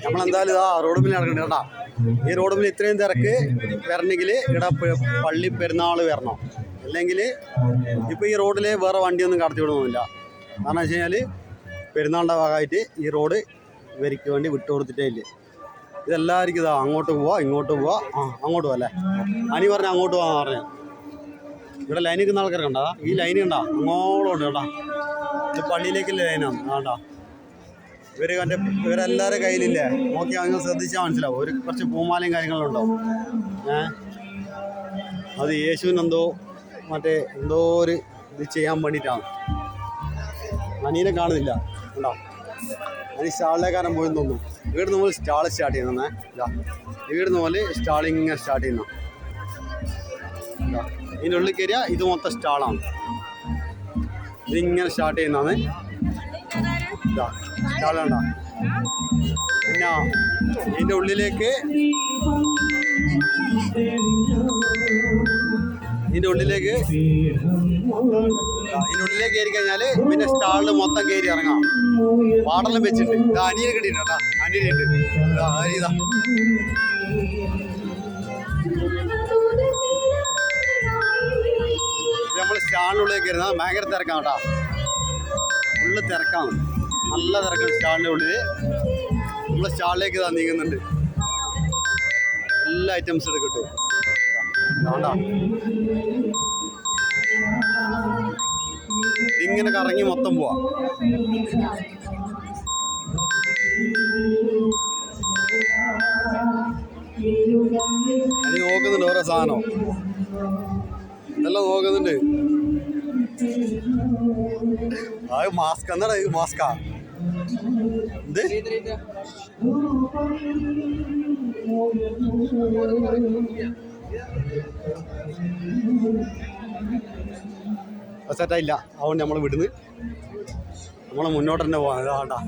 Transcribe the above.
നമ്മളെന്തായാലും ഇതാ road mill നടക്കണ്ട കേട്ടാ. ഈ റോഡ് മില്ല് ഇത്രയും തിരക്ക് വരണമെങ്കിൽ ഇവിടെ പള്ളി പെരുന്നാൾ വരണം. അല്ലെങ്കിൽ ഇപ്പോൾ ഈ റോഡിൽ വേറെ വണ്ടിയൊന്നും കടത്തി വിടുന്നില്ല. കാരണം വെച്ച് കഴിഞ്ഞാൽ പെരുന്നാളിൻ്റെ ഭാഗമായിട്ട് ഈ റോഡ് ഇവർക്ക് വേണ്ടി വിട്ടു കൊടുത്തിട്ടേ ഇല്ല. ഇതെല്ലാവർക്കും ഇതാ അങ്ങോട്ട് പോവാ ഇങ്ങോട്ട് പോവാ. അങ്ങോട്ട് പോവാ അല്ലേ? അനി പറഞ്ഞാൽ അങ്ങോട്ട് പോകാൻ പറഞ്ഞു. ഇവിടെ ലൈൻ നിൽക്കുന്ന ആൾക്കാർ കണ്ടാ? ഈ ലൈൻ കണ്ടാ അങ്ങോളം ഉണ്ട് കേട്ടാ. ഇത് പള്ളിയിലേക്കുള്ള ലൈനാണ്. വേണ്ട ഇവരെല്ലാവരുടെ കയ്യിലില്ലേ, നോക്കി അങ്ങനെ ശ്രദ്ധിച്ചാൽ മനസ്സിലാവും. ഒരു കുറച്ച് പൂമാലയും കാര്യങ്ങളുണ്ടാവും. അത് യേശുവിനെന്തോ എന്തോ ഒരു ഇത് ചെയ്യാൻ വേണ്ടിയിട്ടാണ്. അനീനെ കാണുന്നില്ല ഉണ്ടോ? അനി സ്റ്റാളിലേക്കാരൻ പോയി തോന്നുന്നു. വീട് നമ്മൾ സ്റ്റാൾ സ്റ്റാർട്ട് ചെയ്യുന്നേ. വീട് നമ്മൾ സ്റ്റാളിങ്ങനെ സ്റ്റാർട്ട് ചെയ്യുന്ന. ഇതിൻ്റെ ഉള്ളിൽ കയറിയാൽ ഇത് മൊത്തം സ്റ്റാളാണ്. ഇതിങ്ങനെ സ്റ്റാർട്ട് ചെയ്യുന്നതാണ്. സ്റ്റാൾ കണ്ട. പിന്നെ ഇതിൻ്റെ ഉള്ളിലേക്ക് കയറി കഴിഞ്ഞാൽ പിന്നെ സ്റ്റാളിൽ മൊത്തം കയറി ഇറങ്ങാം. പാടെല്ലാം വെച്ചിട്ടുണ്ട്. ഇത് അനിയനെ കിട്ടിയിട്ടുണ്ട് കേട്ടോ. അനിയനുണ്ട്. ഇതാ നമ്മൾ സ്റ്റാളിനുള്ളിൽ കയറുന്നത് ഭയങ്കര തിരക്കാണ് കേട്ടോ. ഫുള്ള് തിരക്കാണ്, നല്ല തിരക്കാണ് സ്റ്റാളിൻ്റെ ഉള്ളിൽ. നമ്മൾ സ്റ്റാളിലേക്ക് ഇതാ നീങ്ങുന്നുണ്ട്. എല്ലാ ഐറ്റംസും ഇവിടെ കിട്ടും. അതുകൊണ്ടാ ഇങ്ങനെ കറങ്ങി മൊത്തം പോവാ. ഇനി നോക്കുന്നുണ്ട് ഓരോ സാധനം ഇതെല്ലാം നോക്കുന്നുണ്ട്. അത് മാസ്ക് എന്താടാ? ഇത് മാസ്കാ? എന്ത് സെറ്റായില്ല. അതുകൊണ്ട് നമ്മൾ വിടുന്ന് നമ്മളെ മുന്നോട്ട് തന്നെ പോകാം. ഇതാണ്ടാ